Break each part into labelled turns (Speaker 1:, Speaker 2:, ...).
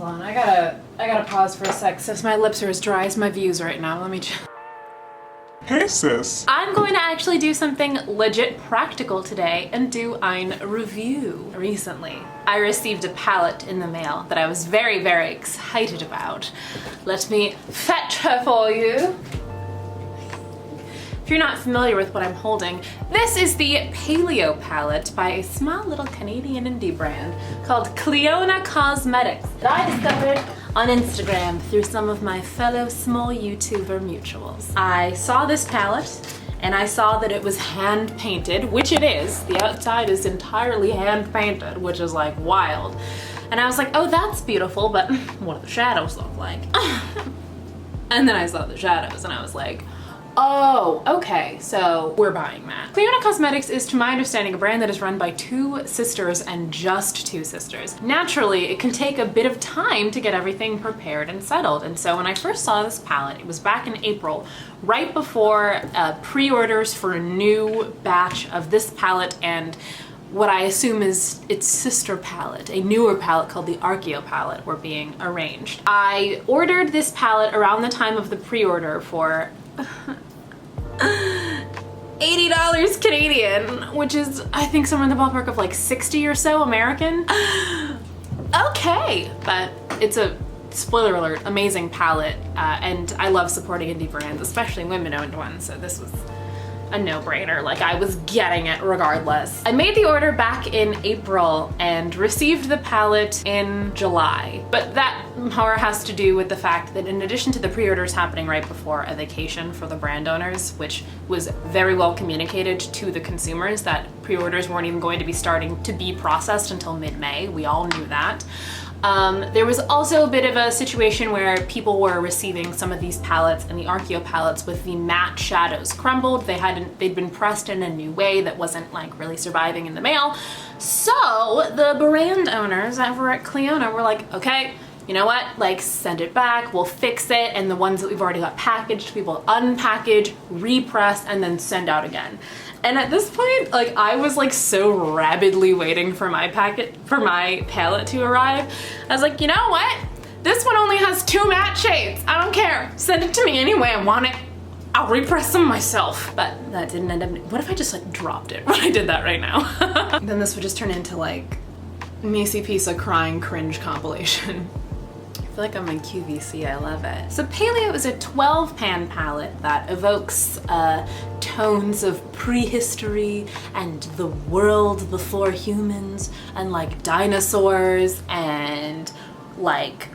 Speaker 1: on, I gotta pause for a sec since my lips are as dry as my views right now. Let me just...
Speaker 2: Hey sis!
Speaker 1: I'm going to actually do something legit practical today and do a review. Recently, I received a palette in the mail that I was very, very excited about. Let me fetch her for you. If you're not familiar with what I'm holding, this is the Paleo Palette by a small little Canadian indie brand called Clionadh Cosmetics that I discovered on Instagram through some of my fellow small YouTuber mutuals. I saw this palette and I saw that it was hand painted, which it is. The outside is entirely hand painted, which is like wild. And I was like, oh, that's beautiful, but what do the shadows look like? And then I saw the shadows and I was like, oh, okay, so we're buying that. Clionadh Cosmetics is, to my understanding, a brand that is run by two sisters and just two sisters. Naturally, it can take a bit of time to get everything prepared and settled. And so when I first saw this palette, it was back in April, right before pre-orders for a new batch of this palette and what I assume is its sister palette, a newer palette called the Archeo palette, were being arranged. I ordered this palette around the time of the pre-order for $80 Canadian, which is, I think, somewhere in the ballpark of like 60 or so American. Okay, but it's a, spoiler alert, amazing palette, and I love supporting indie brands, especially women-owned ones, so this was a no-brainer. Like, I was getting it regardless. I made the order back in April and received the palette in July. But that more has to do with the fact that in addition to the pre-orders happening right before a vacation for the brand owners, which was very well communicated to the consumers that pre-orders weren't even going to be starting to be processed until mid-May. We all knew that. There was also a bit of a situation where people were receiving some of these palettes and the Archeo palettes with the matte shadows crumbled. They'd been pressed in a new way that wasn't like really surviving in the mail. So the brand owners over at Clionadh were like, okay, you know what, like send it back, we'll fix it, and the ones that we've already got packaged, we will unpackage, repress, and then send out again. And at this point, like, I was like so rabidly waiting for my palette to arrive. I was like, you know what? This one only has 2 matte shades. I don't care. Send it to me anyway I want it. I'll repress them myself. But that didn't end up, what if I just like dropped it when I did that right now? Then this would just turn into like Missy Pisa crying cringe compilation. I feel like I'm in QVC, I love it. So Paleo is a 12-pan palette that evokes tones of prehistory and the world before humans and like dinosaurs and like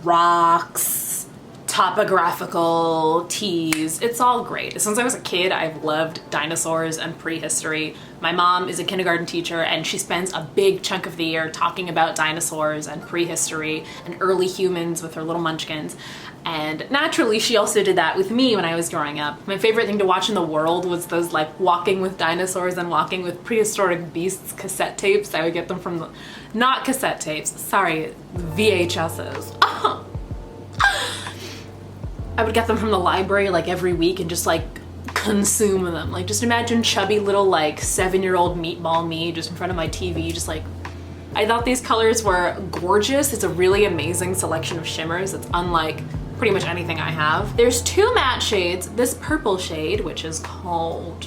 Speaker 1: rocks, topographical teas. It's all great. Since I was a kid, I've loved dinosaurs and prehistory. My mom is a kindergarten teacher and she spends a big chunk of the year talking about dinosaurs and prehistory and early humans with her little munchkins. And naturally, she also did that with me when I was growing up. My favorite thing to watch in the world was those like Walking with Dinosaurs and Walking with Prehistoric Beasts cassette tapes. I would get them from the, not cassette tapes, sorry, VHSs. I would get them from the library like every week and just like consume them. Like, just imagine chubby little like 7-year-old meatball me just in front of my TV, just like, I thought these colors were gorgeous. It's a really amazing selection of shimmers. It's unlike pretty much anything I have. There's 2 matte shades, this purple shade, which is called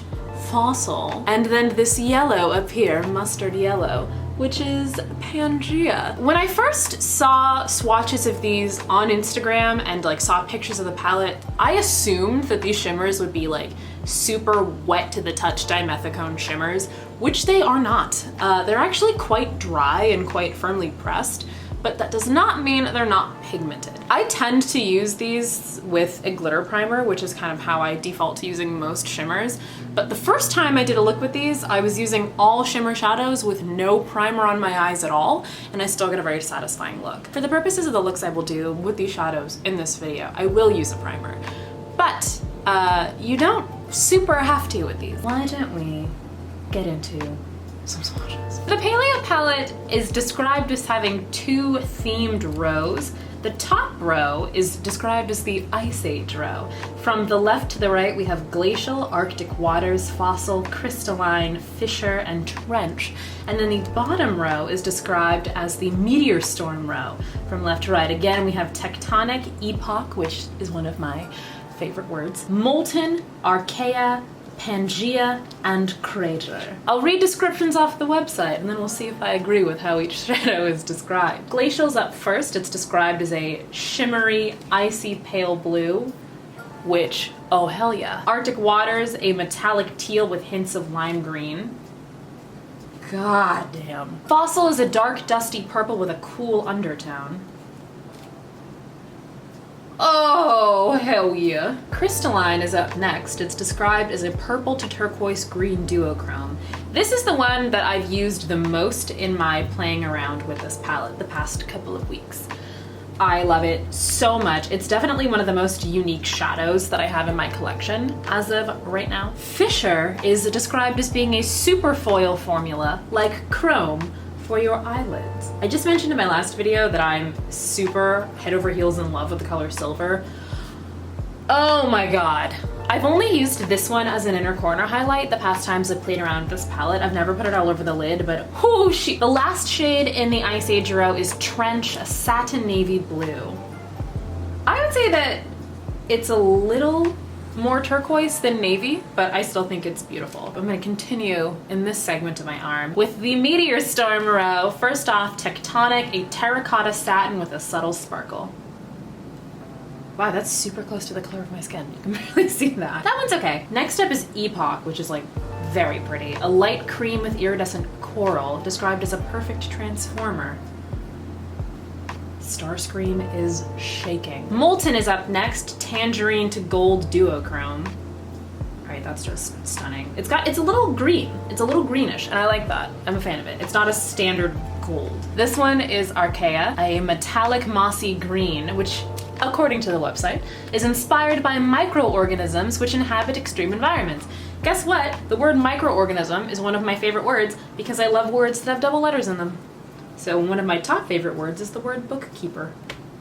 Speaker 1: Fossil, and then this yellow up here, mustard yellow, which is Pangea. When I first saw swatches of these on Instagram and like saw pictures of the palette, I assumed that these shimmers would be like super wet to the touch dimethicone shimmers, which they are not. They're actually quite dry and quite firmly pressed, but that does not mean they're not pigmented. I tend to use these with a glitter primer, which is kind of how I default to using most shimmers. But the first time I did a look with these, I was using all shimmer shadows with no primer on my eyes at all, and I still get a very satisfying look. For the purposes of the looks I will do with these shadows in this video, I will use a primer. But you don't super have to with these. Why don't we get into some swatches? The Paleo palette is described as having 2 themed rows. The top row is described as the Ice Age row. From the left to the right, we have glacial, Arctic waters, fossil, crystalline, fissure, and trench. And then the bottom row is described as the meteor storm row. From left to right, again, we have tectonic, epoch, which is one of my favorite words, molten, archaea, Pangea, and crater. I'll read descriptions off the website and then we'll see if I agree with how each shadow is described. Glacial's up first. It's described as a shimmery, icy pale blue, which, oh hell yeah. Arctic waters, a metallic teal with hints of lime green. God damn. Fossil is a dark, dusty purple with a cool undertone. Oh, hell yeah. Crystalline is up next. It's described as a purple to turquoise green duochrome. This is the one that I've used the most in my playing around with this palette the past couple of weeks. I love it so much. It's definitely one of the most unique shadows that I have in my collection as of right now. Fissure is described as being a super foil formula like chrome for your eyelids. I just mentioned in my last video that I'm super head over heels in love with the color silver. Oh my god. I've only used this one as an inner corner highlight the past times I've played around with this palette. I've never put it all over the lid, but whoosh! The last shade in the Ice Age row is Trench, a satin navy blue. I would say that it's a little more turquoise than navy, but I still think it's beautiful. I'm gonna continue in this segment of my arm with the Meteor Storm row. First off, Tectonic, a terracotta satin with a subtle sparkle. Wow, that's super close to the color of my skin. You can barely see that. That one's okay. Next up is Epoch, which is like very pretty. A light cream with iridescent coral, described as a perfect transformer. Starscream is shaking. Molten is up next, tangerine to gold duochrome. All right, that's just stunning. It's a little green. It's a little greenish, and I like that. I'm a fan of it. It's not a standard gold. This one is Archaea, a metallic mossy green, which, according to the website, is inspired by microorganisms which inhabit extreme environments. Guess what? The word microorganism is one of my favorite words because I love words that have double letters in them. So one of my top favorite words is the word bookkeeper.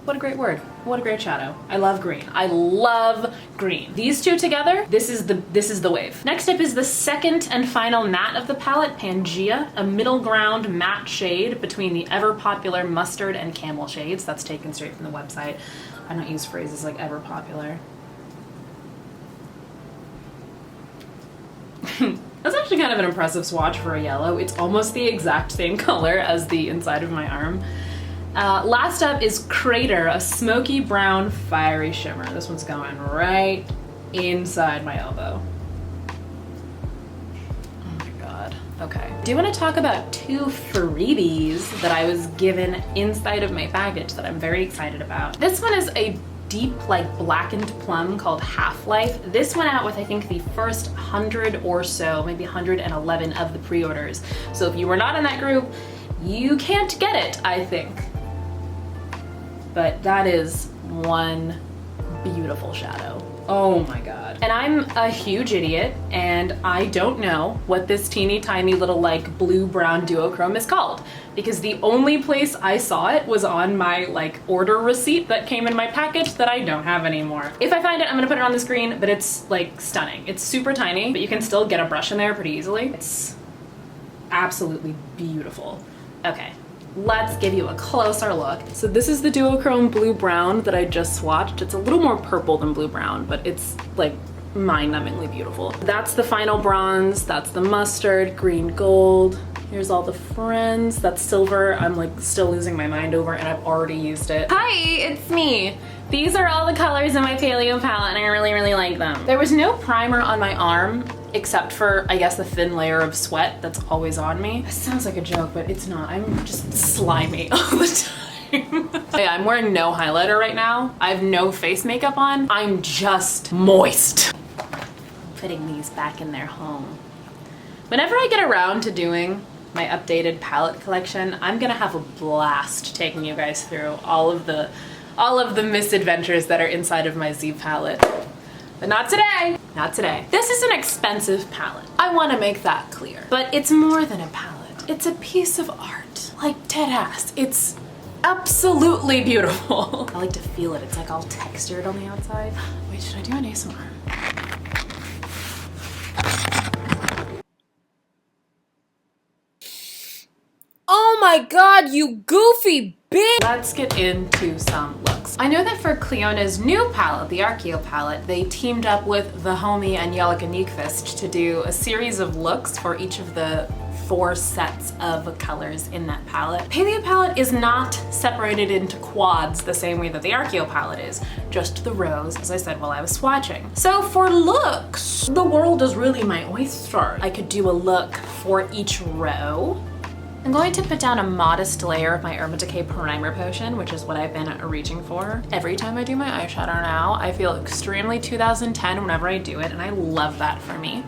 Speaker 1: What a great word. What a great shadow. I love green. I love green. These two together, this is the wave. Next up is the second and final matte of the palette, Pangea, a middle ground matte shade between the ever popular mustard and camel shades. That's taken straight from the website. I don't use phrases like ever popular. That's actually kind of an impressive swatch for a yellow. It's almost the exact same color as the inside of my arm. Last up is Crater, a smoky brown fiery shimmer. This one's going right inside my elbow. Oh my god. Okay. Do you want to talk about two freebies that I was given inside of my package that I'm very excited about? This one is a deep, like blackened plum called Half-Life. This went out with, I think, the first 100 or so, maybe 111 of the pre-orders. So if you were not in that group, you can't get it, I think. But that is one beautiful shadow. Oh my god. And I'm a huge idiot and I don't know what this teeny tiny little like blue-brown duochrome is called, because the only place I saw it was on my like order receipt that came in my package that I don't have anymore. If I find it, I'm gonna put it on the screen, but it's like stunning. It's super tiny, but you can still get a brush in there pretty easily. It's absolutely beautiful. Okay. Let's give you a closer look. So this is the duochrome blue-brown that I just swatched. It's a little more purple than blue-brown, but it's like mind-numbingly beautiful. That's the final bronze, that's the mustard, green gold. Here's all the friends. That's silver. I'm like still losing my mind over and I've already used it. Hi, it's me. These are all the colors in my Paleo palette and I really, really like them. There was no primer on my arm except for, I guess, the thin layer of sweat that's always on me. This sounds like a joke, but it's not. I'm just slimy all the time. Yeah, I'm wearing no highlighter right now. I have no face makeup on. I'm just moist. Putting these back in their home. Whenever I get around to doing my updated palette collection, I'm gonna have a blast taking you guys through all of the misadventures that are inside of my Z palette. But not today. Not today. This is an expensive palette. I want to make that clear. But it's more than a palette. It's a piece of art. Like dead ass. It's absolutely beautiful. I like to feel it. It's like all textured on the outside. Wait, should I do an ASMR? Oh my god, you goofy bitch! Let's get into some looks. I know that for Clionadh's new palette, the Archeo palette, they teamed up with the homie Angelica Nyqvist to do a series of looks for each of the 4 sets of colors in that palette. Paleo palette is not separated into quads the same way that the Archeo palette is, just the rows, as I said while I was swatching. So for looks, the world is really my oyster. I could do a look for each row. I'm going to put down a modest layer of my Decay primer potion, which is what I've been reaching for. Every time I do my eyeshadow now, I feel extremely 2010 whenever I do it, and I love that for me.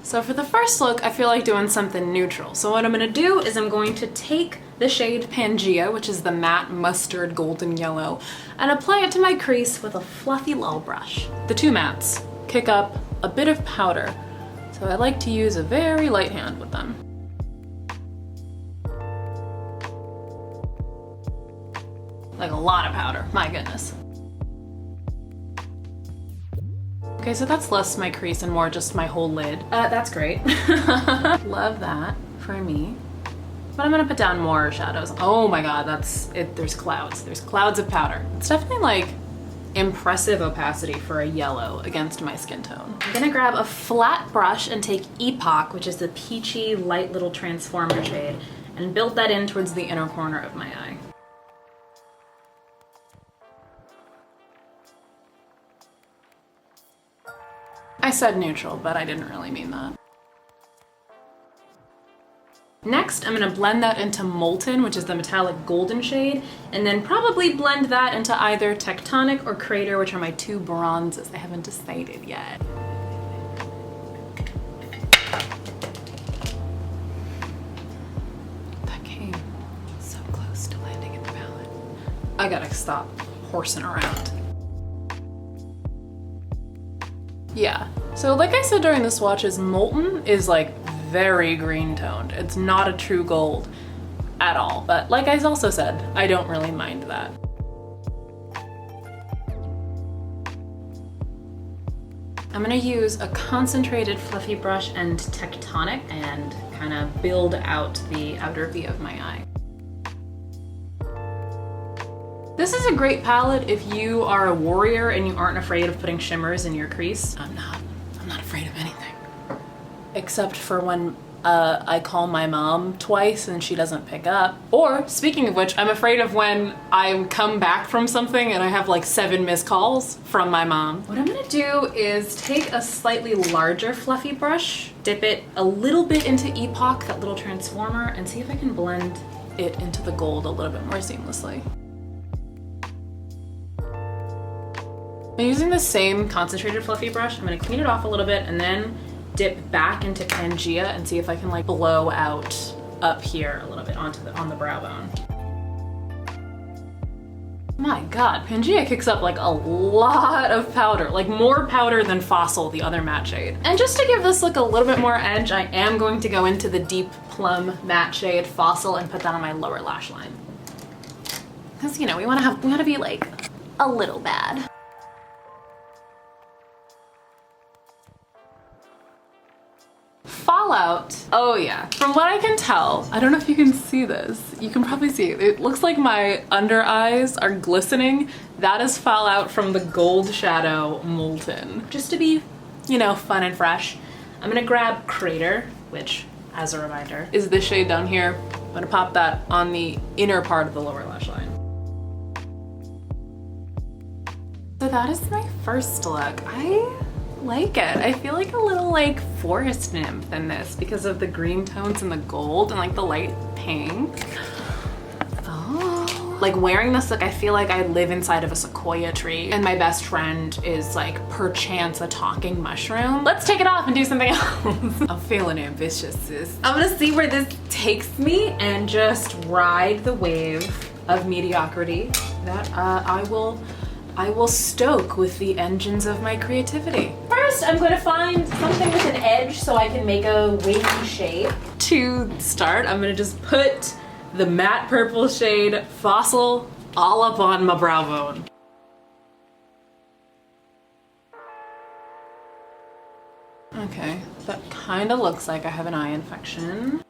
Speaker 1: So for the first look, I feel like doing something neutral. So what I'm gonna do is I'm going to take the shade Pangea, which is the matte mustard golden yellow, and apply it to my crease with a fluffy little brush. The 2 mattes kick up a bit of powder, so I like to use a very light hand with them. Like a lot of powder, my goodness. Okay, so that's less my crease and more just my whole lid. That's great. Love that for me. But I'm gonna put down more shadows. Oh my god, that's it. There's clouds. There's clouds of powder. It's definitely like impressive opacity for a yellow against my skin tone. I'm gonna grab a flat brush and take Epoch, which is the peachy light little transformer shade, and build that in towards the inner corner of my eye. I said neutral, but I didn't really mean that. Next, I'm gonna blend that into Molten, which is the metallic golden shade, and then probably blend that into either Tectonic or Crater, which are my 2 bronzes. I haven't decided yet. That came so close to landing in the palette. I gotta stop horsing around. Yeah, so like I said during the swatches, Molten is like very green toned. It's not a true gold at all. But like I also said, I don't really mind that. I'm gonna use a concentrated fluffy brush and Tectonic and kind of build out the outer V of my eye. This is a great palette if you are a warrior and you aren't afraid of putting shimmers in your crease. I'm not afraid of anything. Except for when I call my mom twice and she doesn't pick up. Or, speaking of which, I'm afraid of when I come back from something and I have like 7 missed calls from my mom. What I'm gonna do is take a slightly larger fluffy brush, dip it a little bit into Epoch, that little transformer, and see if I can blend it into the gold a little bit more seamlessly. I'm using the same concentrated fluffy brush. I'm gonna clean it off a little bit and then dip back into Pangea and see if I can like blow out up here a little bit on the brow bone. My god, Pangea kicks up like a lot of powder, like more powder than Fossil, the other matte shade. And just to give this look a little bit more edge, I am going to go into the deep plum matte shade Fossil and put that on my lower lash line. Because, you know, we wanna be like a little bad. Fallout. Oh yeah. From what I can tell, I don't know if you can see this. You can probably see it. It looks like my under eyes are glistening. That is fallout from the gold shadow Molten. Just to be, you know, fun and fresh, I'm gonna grab Crater, which, as a reminder, is this shade down here. I'm gonna pop that on the inner part of the lower lash line. So that is my first look. I like it. I feel like a little like forest nymph in this because of the green tones and the gold and like the light pink. Oh. Like wearing this look, I feel like I live inside of a sequoia tree and my best friend is like perchance a talking mushroom. Let's take it off and do something else. I'm feeling ambitious, sis. I'm gonna see where this takes me and just ride the wave of mediocrity that I will stoke with the engines of my creativity. First first, I'm going to find something with an edge so I can make a wavy shape. To start, I'm going to just put the matte purple shade Fossil all up on my brow bone. Okay, that kind of looks like I have an eye infection.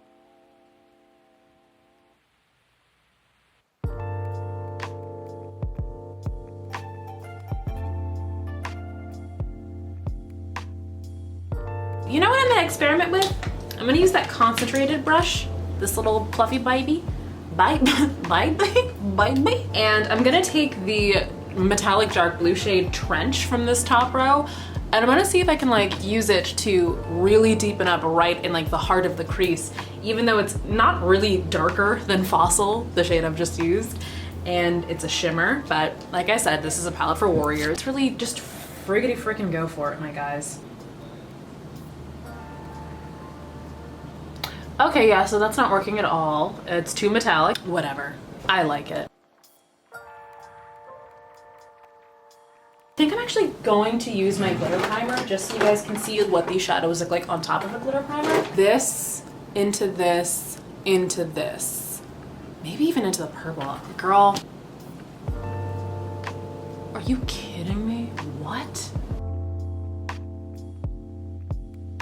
Speaker 1: You know what I'm gonna experiment with? I'm gonna use that concentrated brush, this little fluffy baby, baby, and I'm gonna take the metallic dark blue shade Trench from this top row, and I'm gonna see if I can like use it to really deepen up right in like the heart of the crease, even though it's not really darker than Fossil, the shade I've just used, and it's a shimmer. But like I said, this is a palette for warriors. It's really just friggity frickin' go for it, my guys. Okay, yeah, so that's not working at all. It's too metallic. Whatever. I like it. I think I'm actually going to use my glitter primer just so you guys can see what these shadows look like on top of a glitter primer. This, into this, into this. Maybe even into the purple. Girl. Are you kidding me? What?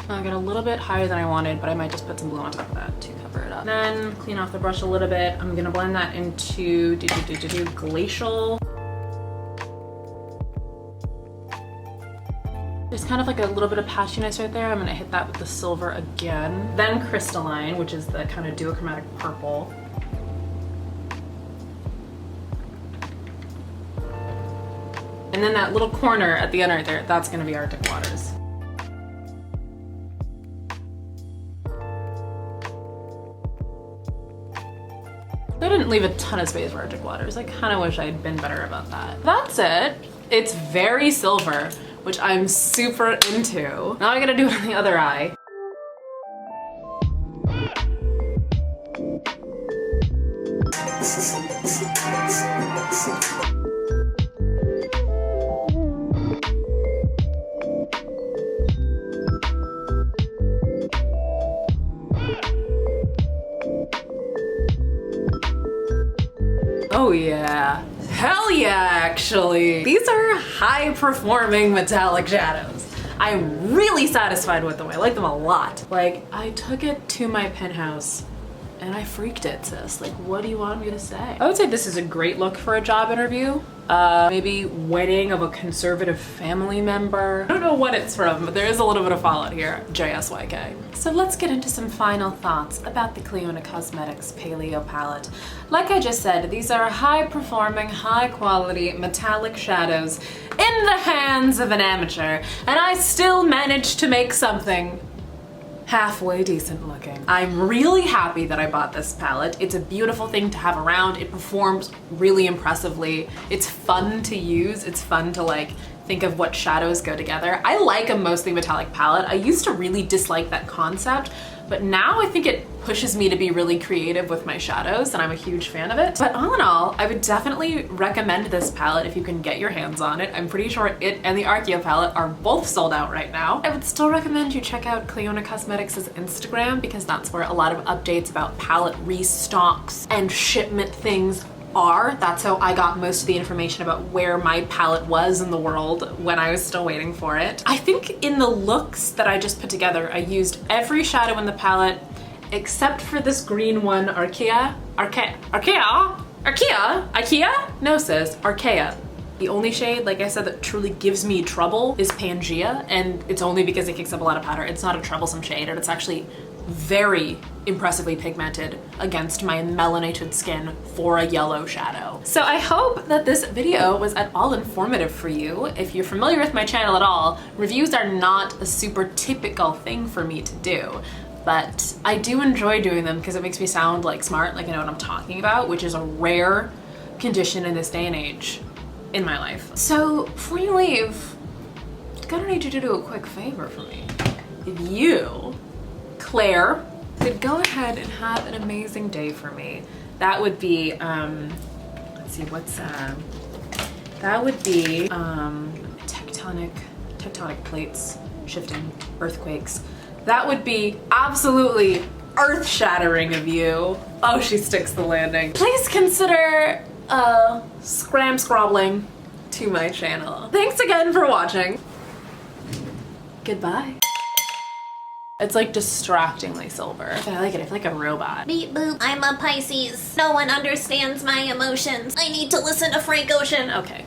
Speaker 1: I got a little bit higher than I wanted, but I might just put some blue on top of that to cover it up. Then clean off the brush a little bit. I'm gonna blend that into Glacial. There's kind of like a little bit of patchiness right there. I'm gonna hit that with the silver again. Then Crystalline, which is the kind of duochromatic purple. And then that little corner at the end right there, that's gonna be Arctic Waters. They didn't leave a ton of space for Arctic Waters. I kind of wish I'd been better about that. That's it. It's very silver, which I'm super into. Now I gotta do it on the other eye. Oh yeah. Hell yeah, actually. These are high-performing metallic shadows. I'm really satisfied with them. I like them a lot. Like, I took it to my penthouse and I freaked it, sis. Like, what do you want me to say? I would say this is a great look for a job interview. Maybe wedding of a conservative family member. I don't know what it's from, but there is a little bit of fallout here, JSYK. So let's get into some final thoughts about the Clionadh Cosmetics Paleo Palette. Like I just said, these are high-performing, high-quality metallic shadows in the hands of an amateur, and I still managed to make something halfway decent looking. I'm really happy that I bought this palette. It's a beautiful thing to have around. It performs really impressively. It's fun to use. It's fun to like think of what shadows go together. I like a mostly metallic palette. I used to really dislike that concept, but now I think it pushes me to be really creative with my shadows, and I'm a huge fan of it. But all in all, I would definitely recommend this palette if you can get your hands on it. I'm pretty sure it and the Archea palette are both sold out right now. I would still recommend you check out Clionadh Cosmetics' Instagram, because that's where a lot of updates about palette restocks and shipment things are. That's how I got most of the information about where my palette was in the world when I was still waiting for it. I think in the looks that I just put together, I used every shadow in the palette except for this green one, Archea? No sis, Archea. The only shade, like I said, that truly gives me trouble is Pangea, and it's only because it kicks up a lot of powder. It's not a troublesome shade, and it's actually very impressively pigmented against my melanated skin for a yellow shadow. So I hope that this video was at all informative for you. If you're familiar with my channel at all, reviews are not a super typical thing for me to do, but I do enjoy doing them because it makes me sound like smart, like I know what I'm talking about, which is a rare condition in this day and age in my life. So before you leave, I'm gonna need you to do a quick favor for me. If you, Claire, could go ahead and have an amazing day for me, that would be, let's see, what's, that would be, tectonic plates shifting earthquakes. That would be absolutely earth-shattering of you. Oh, she sticks the landing. Please consider scrobbling to my channel. Thanks again for watching. Goodbye. It's like distractingly silver. I like it. I feel like a robot.
Speaker 3: Beep boop. I'm a Pisces. No one understands my emotions. I need to listen to Frank Ocean.
Speaker 1: Okay.